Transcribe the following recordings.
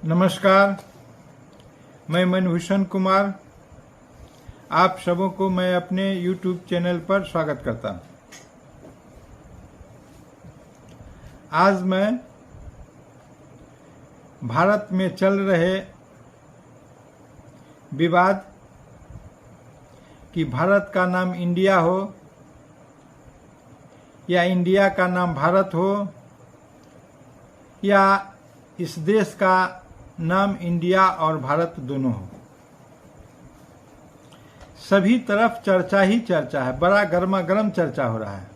नमस्कार, मैं मनभूषण कुमार। आप सबों को मैं अपने YouTube चैनल पर स्वागत करता हूं। आज मैं भारत में चल रहे विवाद कि भारत का नाम इंडिया हो या इंडिया का नाम भारत हो या इस देश का नाम इंडिया और भारत दोनों हो, सभी तरफ चर्चा ही चर्चा है। बड़ा गर्मा गर्म चर्चा हो रहा है।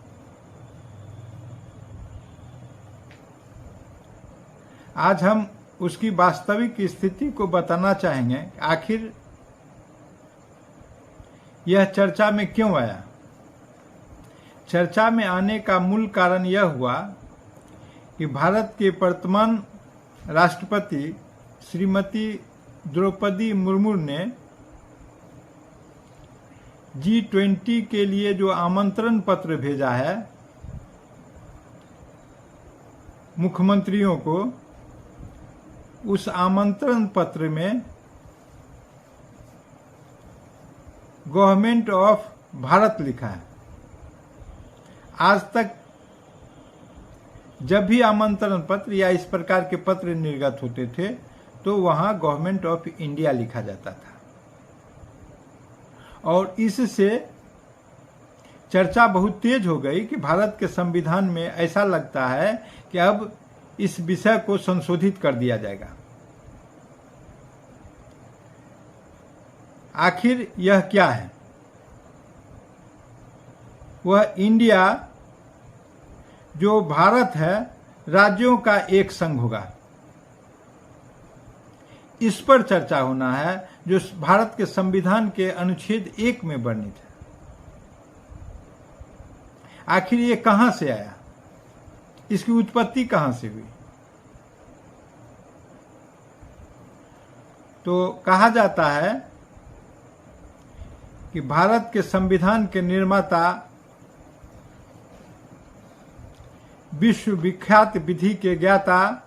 आज हम उसकी वास्तविक स्थिति को बताना चाहेंगे। आखिर यह चर्चा में क्यों आया? चर्चा में आने का मूल कारण यह हुआ कि भारत के वर्तमान राष्ट्रपति श्रीमती द्रौपदी मुर्मू ने G20 के लिए जो आमंत्रण पत्र भेजा है मुख्यमंत्रियों को, उस आमंत्रण पत्र में गवर्नमेंट ऑफ भारत लिखा है। आज तक जब भी आमंत्रण पत्र या इस प्रकार के पत्र निर्गत होते थे तो वहां गवर्नमेंट ऑफ इंडिया लिखा जाता था, और इससे चर्चा बहुत तेज हो गई कि भारत के संविधान में ऐसा लगता है कि अब इस विषय को संशोधित कर दिया जाएगा। आखिर यह क्या है? वह इंडिया जो भारत है, राज्यों का एक संघ होगा, इस पर चर्चा होना है, जो भारत के संविधान के अनुच्छेद 1 में वर्णित है। आखिर ये कहां से आया? इसकी उत्पत्ति कहां से हुई? तो कहा जाता है कि भारत के संविधान के निर्माता विश्व विख्यात विधि के ज्ञाता,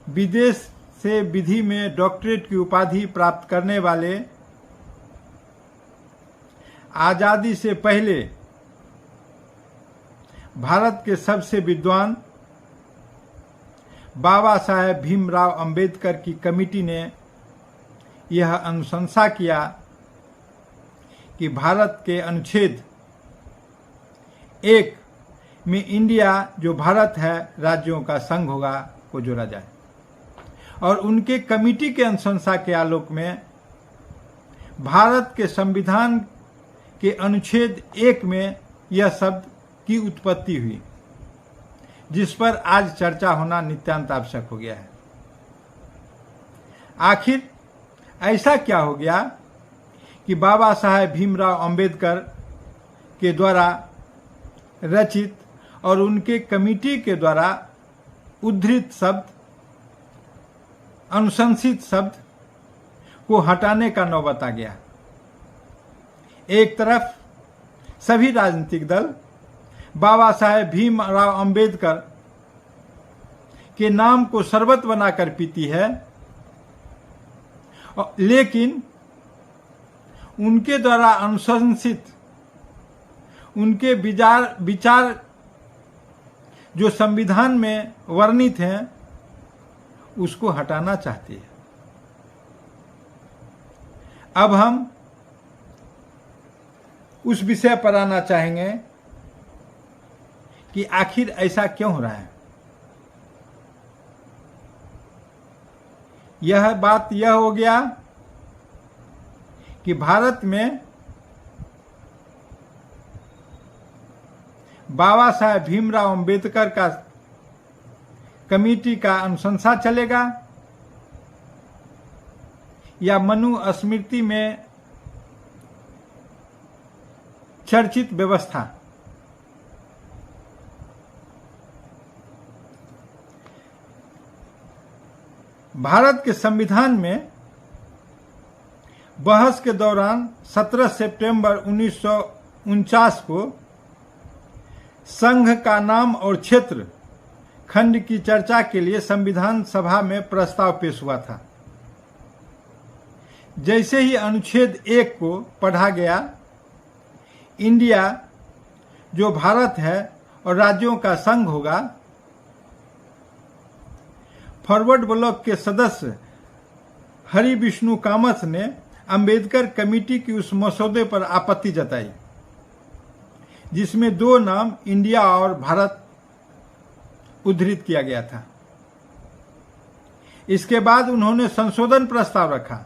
विदेश से विधि में डॉक्टरेट की उपाधि प्राप्त करने वाले, आजादी से पहले भारत के सबसे विद्वान बाबा साहेब भीमराव अंबेडकर की कमेटी ने यह अनुशंसा किया कि भारत के अनुच्छेद 1 में इंडिया जो भारत है, राज्यों का संघ होगा, को जोड़ा जाए। और उनके कमेटी के अनुशंसा के आलोक में भारत के संविधान के अनुच्छेद 1 में यह शब्द की उत्पत्ति हुई, जिस पर आज चर्चा होना नितांत आवश्यक हो गया है। आखिर ऐसा क्या हो गया कि बाबा साहेब भीमराव अंबेडकर के द्वारा रचित और उनके कमेटी के द्वारा उद्धृत शब्द, अनुशंसित शब्द को हटाने का नौबत आ गया। एक तरफ सभी राजनीतिक दल बाबा साहेब भीमराव अंबेडकर के नाम को शरबत बनाकर पीती है, लेकिन उनके द्वारा अनुशंसित उनके विचार जो संविधान में वर्णित हैं, उसको हटाना चाहती है। अब हम उस विषय पर आना चाहेंगे कि आखिर ऐसा क्यों हो रहा है। यह बात यह हो गया कि भारत में बाबा साहेब भीमराव अंबेडकर का कमेटी का अनुशंसा चलेगा या मनु स्मृति में चर्चित व्यवस्था। भारत के संविधान में बहस के दौरान 17 सितंबर 1949 को संघ का नाम और क्षेत्र खंड की चर्चा के लिए संविधान सभा में प्रस्ताव पेश हुआ था। जैसे ही अनुच्छेद 1 को पढ़ा गया, इंडिया जो भारत है और राज्यों का संघ होगा, फॉरवर्ड ब्लॉक के सदस्य हरि विष्णु कामत ने अंबेडकर कमेटी की उस मसौदे पर आपत्ति जताई जिसमें 2 नाम इंडिया और भारत उद्धृत किया गया था। इसके बाद उन्होंने संशोधन प्रस्ताव रखा।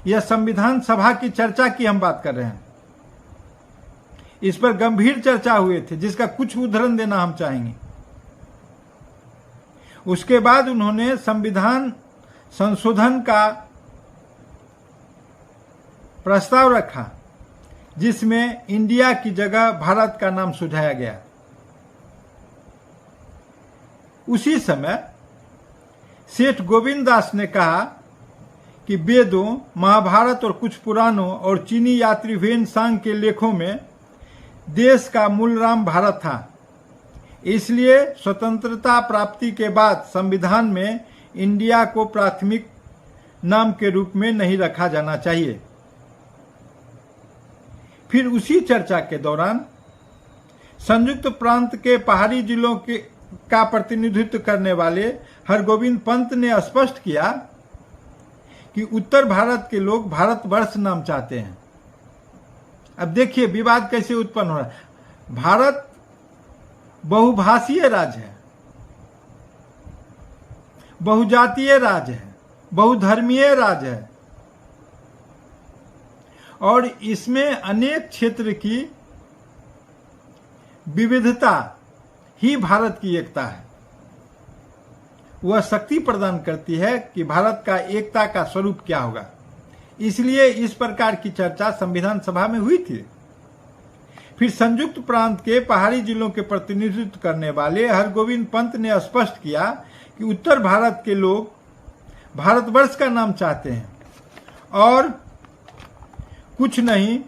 यह संविधान सभा की चर्चा की हम बात कर रहे हैं। इस पर गंभीर चर्चा हुए थे, जिसका कुछ उदाहरण देना हम चाहेंगे। उसके बाद उन्होंने संविधान संशोधन का प्रस्ताव रखा जिसमें इंडिया की जगह भारत का नाम सुझाया गया। उसी समय सेठ गोविंद दास ने कहा कि वेदों, महाभारत और कुछ पुराणों और चीनी यात्री वेनसांग के लेखों में देश का मूल नाम भारत था। इसलिए स्वतंत्रता प्राप्ति के बाद संविधान में इंडिया को प्राथमिक नाम के रूप में नहीं रखा जाना चाहिए। फिर उसी चर्चा के दौरान संयुक्त प्रांत के पहाड़ी जिलों का प्रतिनिधित्व करने वाले हरगोविंद पंत ने स्पष्ट किया कि उत्तर भारत के लोग भारतवर्ष नाम चाहते हैं। अब देखिए विवाद कैसे उत्पन्न हो रहा है। भारत बहुभाषीय राज्य है, बहुजातीय राज्य है, बहुधर्मीय राज्य है और इसमें अनेक क्षेत्र की विविधता ही भारत की एकता है। वह शक्ति प्रदान करती है कि भारत का एकता का स्वरूप क्या होगा। इसलिए इस प्रकार की चर्चा संविधान सभा में हुई थी। फिर संयुक्त प्रांत के पहाड़ी जिलों के प्रतिनिधित्व करने वाले हरगोविंद पंत ने स्पष्ट किया कि उत्तर भारत के लोग भारतवर्ष का नाम चाहते हैं और कुछ नहीं,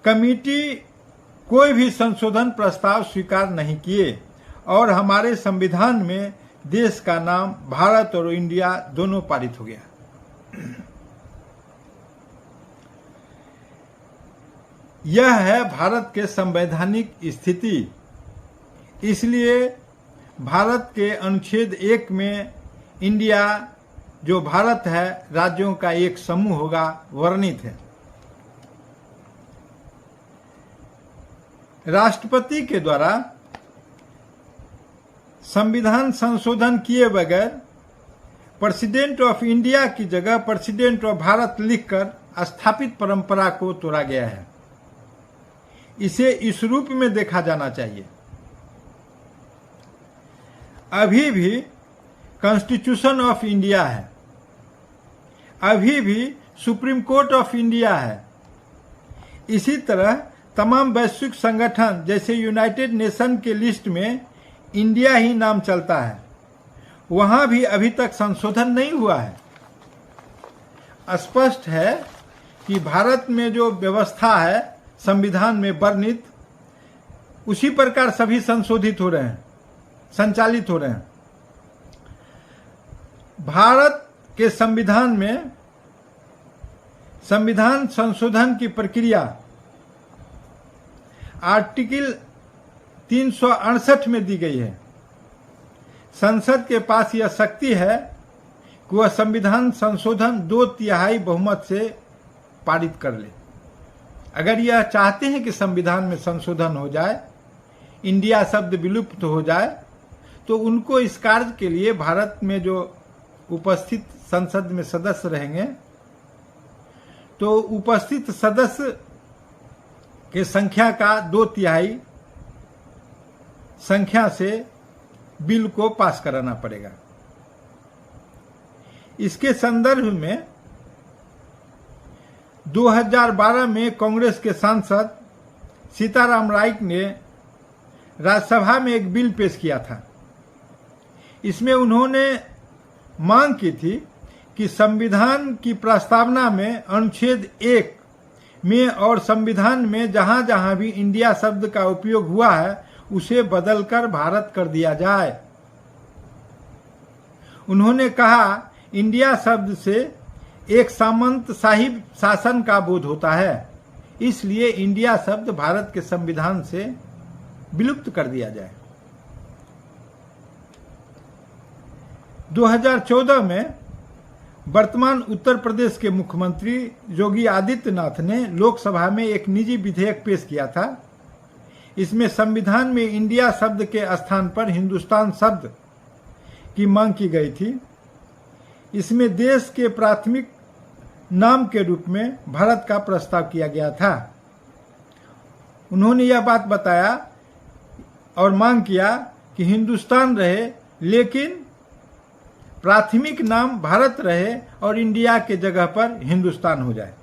कमेटी कोई भी संशोधन प्रस्ताव स्वीकार नहीं किए और हमारे संविधान में देश का नाम भारत और इंडिया दोनों पारित हो गया। यह है भारत के संवैधानिक स्थिति। इसलिए भारत के अनुच्छेद 1 में इंडिया जो भारत है, राज्यों का एक समूह होगा, वर्णित है। राष्ट्रपति के द्वारा संविधान संशोधन किए बगैर प्रेसिडेंट ऑफ इंडिया की जगह प्रेसिडेंट ऑफ भारत लिखकर स्थापित परंपरा को तोड़ा गया है। इसे इस रूप में देखा जाना चाहिए। अभी भी कॉन्स्टिट्यूशन ऑफ इंडिया है, अभी भी सुप्रीम कोर्ट ऑफ इंडिया है। इसी तरह तमाम वैश्विक संगठन जैसे यूनाइटेड नेशन के लिस्ट में इंडिया ही नाम चलता है, वहां भी अभी तक संशोधन नहीं हुआ है। स्पष्ट है कि भारत में जो व्यवस्था है संविधान में वर्णित, उसी प्रकार सभी संशोधित हो रहे हैं, संचालित हो रहे हैं। भारत के संविधान में संविधान संशोधन की प्रक्रिया आर्टिकल 368 में दी गई है। संसद के पास यह शक्ति है कि वह संविधान संशोधन 2/3 बहुमत से पारित कर ले। अगर यह चाहते हैं कि संविधान में संशोधन हो जाए, इंडिया शब्द विलुप्त हो जाए, तो उनको इस कार्य के लिए भारत में जो उपस्थित संसद में सदस्य रहेंगे, तो उपस्थित सदस्य के संख्या का 2/3 संख्या से बिल को पास कराना पड़ेगा। इसके संदर्भ में 2012 में कांग्रेस के सांसद सीताराम राइक ने राज्यसभा में एक बिल पेश किया था। इसमें उन्होंने मांग की थी कि संविधान की प्रस्तावना में अनुच्छेद 1 में और संविधान में जहां जहां भी इंडिया शब्द का उपयोग हुआ है, उसे बदलकर भारत कर दिया जाए। उन्होंने कहा, इंडिया शब्द से एक सामंतशाही शासन का बोध होता है, इसलिए इंडिया शब्द भारत के संविधान से विलुप्त कर दिया जाए। 2014 में वर्तमान उत्तर प्रदेश के मुख्यमंत्री योगी आदित्यनाथ ने लोकसभा में एक निजी विधेयक पेश किया था। इसमें संविधान में इंडिया शब्द के स्थान पर हिंदुस्तान शब्द की मांग की गई थी। इसमें देश के प्राथमिक नाम के रूप में भारत का प्रस्ताव किया गया था। उन्होंने यह बात बताया और मांग किया कि हिंदुस्तान रहे, लेकिन प्राथमिक नाम भारत रहे और इंडिया के जगह पर हिंदुस्तान हो जाए।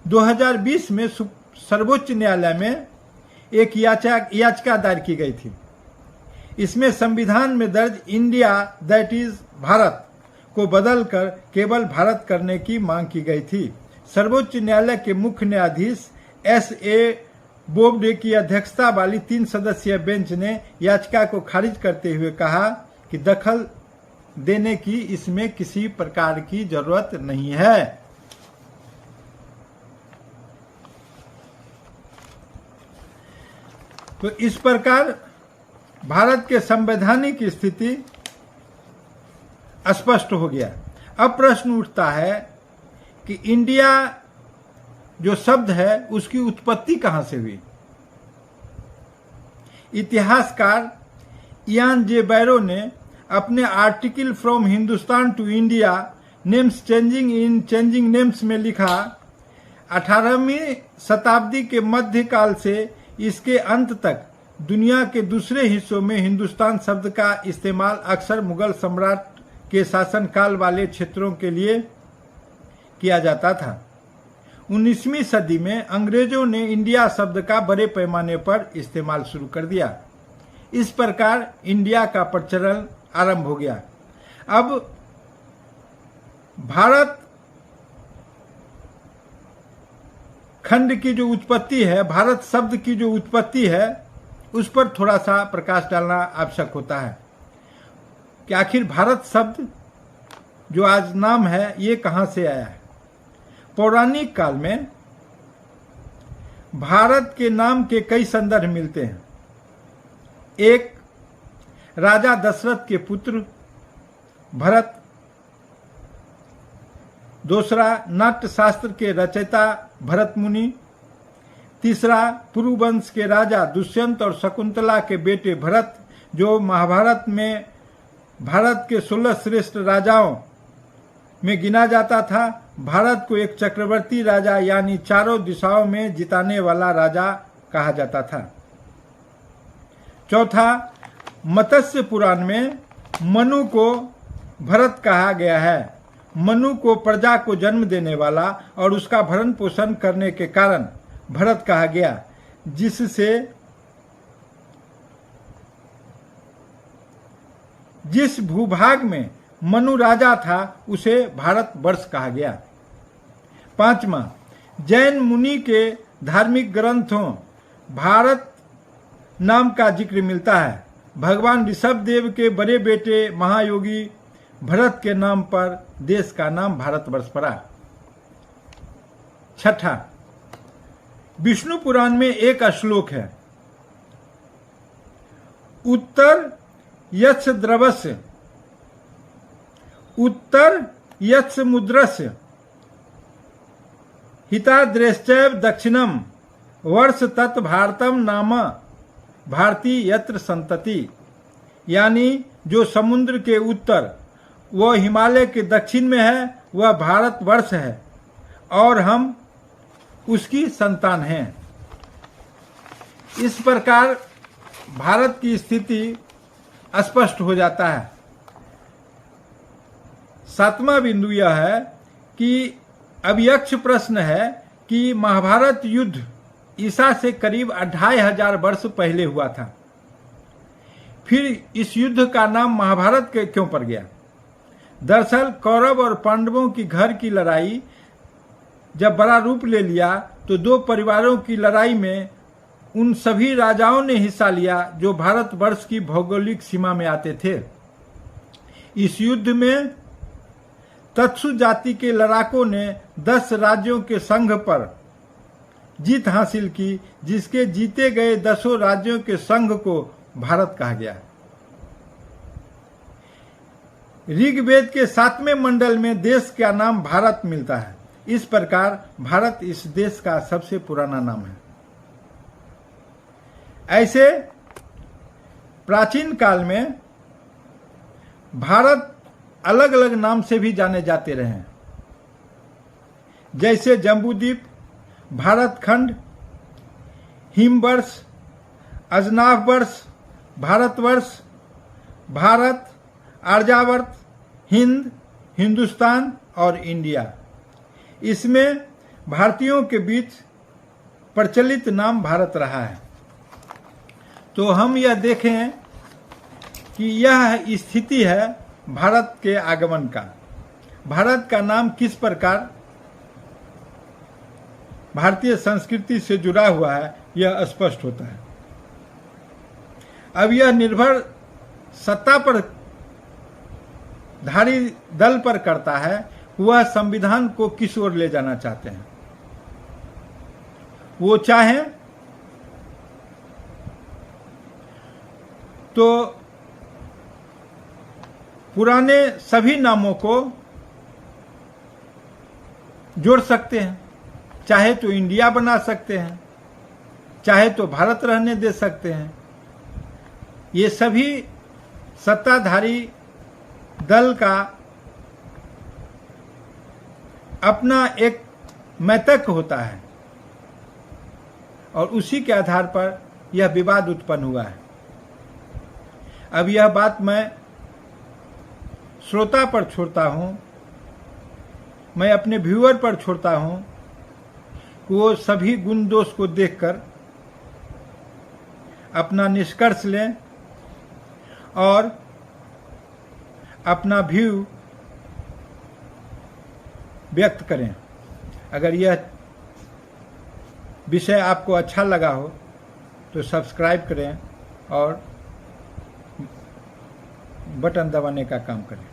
2020 में सर्वोच्च न्यायालय में एक याचिका दायर की गई थी। इसमें संविधान में दर्ज इंडिया दैट इज भारत को बदलकर केवल भारत करने की मांग की गई थी। सर्वोच्च न्यायालय के मुख्य न्यायाधीश S.A. बोबडे की अध्यक्षता वाली 3 सदस्यीय बेंच ने याचिका को खारिज करते हुए कहा कि दखल देने की इसमें किसी प्रकार की जरूरत नहीं है। तो इस प्रकार भारत के संवैधानिक स्थिति स्पष्ट हो गया। अब प्रश्न उठता है कि इंडिया जो शब्द है उसकी उत्पत्ति कहां से हुई। इतिहासकार इयान जे बैरो ने अपने article from Hindustan to India names changing names में लिखा, 18वीं शताब्दी के मध्यकाल से इसके अंत तक दुनिया के दूसरे हिस्सों में हिंदुस्तान शब्द का इस्तेमाल अक्सर मुगल सम्राट के शासनकाल वाले क्षेत्रों के लिए किया जाता था। 19वीं सदी में अंग्रेजों ने इंडिया शब्द का बड़े पैमाने पर इस्तेमाल शुरू कर दिया। इस प्रकार इंडिया का प्रचलन आरंभ हो गया। अब भारत खंड की जो उत्पत्ति है, भारत शब्द की जो उत्पत्ति है, उस पर थोड़ा सा प्रकाश डालना आवश्यक होता है कि आखिर भारत शब्द जो आज नाम है ये कहां से आया है। पौराणिक काल में भारत के नाम के कई संदर्भ मिलते हैं। एक, राजा दशरथ के पुत्र भरत। दूसरा, नाट्य शास्त्र के रचयिता भरत मुनि। तीसरा, पुरुवंश के राजा दुष्यंत और शकुंतला के बेटे भरत, जो महाभारत में भारत के 16 श्रेष्ठ राजाओं में गिना जाता था। भारत को एक चक्रवर्ती राजा यानी चारों दिशाओं में जिताने वाला राजा कहा जाता था। चौथा, मत्स्य पुराण में मनु को भरत कहा गया है। मनु को प्रजा को जन्म देने वाला और उसका भरण पोषण करने के कारण भरत कहा गया, जिस भूभाग में मनु राजा था उसे भारत वर्ष कहा गया। पांचवा, जैन मुनि के धार्मिक ग्रंथों भारत नाम का जिक्र मिलता है। भगवान ऋषभ देव के बड़े बेटे महायोगी भरत के नाम पर देश का नाम भारतवर्ष पड़ा। छठा, विष्णु पुराण में एक श्लोक है, उत्तर यच्छ द्रवस्य उत्तर यच्छ मुद्रस्य हिताद्रेश्चैव दक्षिणम वर्ष तत् भारतम नाम भारती यत्र संतति। यानी जो समुद्र के उत्तर वह हिमालय के दक्षिण में है वह भारत वर्ष है और हम उसकी संतान हैं। इस प्रकार भारत की स्थिति स्पष्ट हो जाता है। सातवां बिंदु यह है कि अब यक्ष प्रश्न है कि महाभारत युद्ध ईसा से करीब 2500 वर्ष पहले हुआ था, फिर इस युद्ध का नाम महाभारत क्यों पड़ गया। दरअसल कौरव और पांडवों की घर की लड़ाई जब बड़ा रूप ले लिया तो दो परिवारों की लड़ाई में उन सभी राजाओं ने हिस्सा लिया जो भारतवर्ष की भौगोलिक सीमा में आते थे। इस युद्ध में तत्सु जाति के लड़ाकों ने 10 राज्यों के संघ पर जीत हासिल की, जिसके जीते गए 10 राज्यों के संघ को भारत कहा गया। ऋग्वेद के 7वें मंडल में देश का नाम भारत मिलता है। इस प्रकार भारत इस देश का सबसे पुराना नाम है। ऐसे प्राचीन काल में भारत अलग अलग नाम से भी जाने जाते रहे, जैसे जम्बूद्वीप, भारतखंड, हिमवर्ष, अजनाभवर्ष, भारतवर्ष, भारत, आर्यावर्त, हिंद, हिंदुस्तान और इंडिया। इसमें भारतीयों के बीच प्रचलित नाम भारत रहा है। तो हम यह देखें कि यह स्थिति है भारत के आगमन का। भारत का नाम किस प्रकार भारतीय संस्कृति से जुड़ा हुआ है, यह स्पष्ट होता है। अब यह निर्भर सत्ता पर धारी दल पर करता है, वह संविधान को किस ओर ले जाना चाहते हैं। वो चाहें तो पुराने सभी नामों को जोड़ सकते हैं, चाहे तो इंडिया बना सकते हैं, चाहे तो भारत रहने दे सकते हैं। ये सभी सत्ताधारी दल का अपना एक मैतक होता है और उसी के आधार पर यह विवाद उत्पन्न हुआ है। अब यह बात मैं श्रोता पर छोड़ता हूं, मैं अपने व्यूअर पर छोड़ता हूं कि वो सभी गुण दोष को देखकर अपना निष्कर्ष लें और अपना व्यू व्यक्त करें। अगर यह विषय आपको अच्छा लगा हो तो सब्सक्राइब करें और बटन दबाने का काम करें।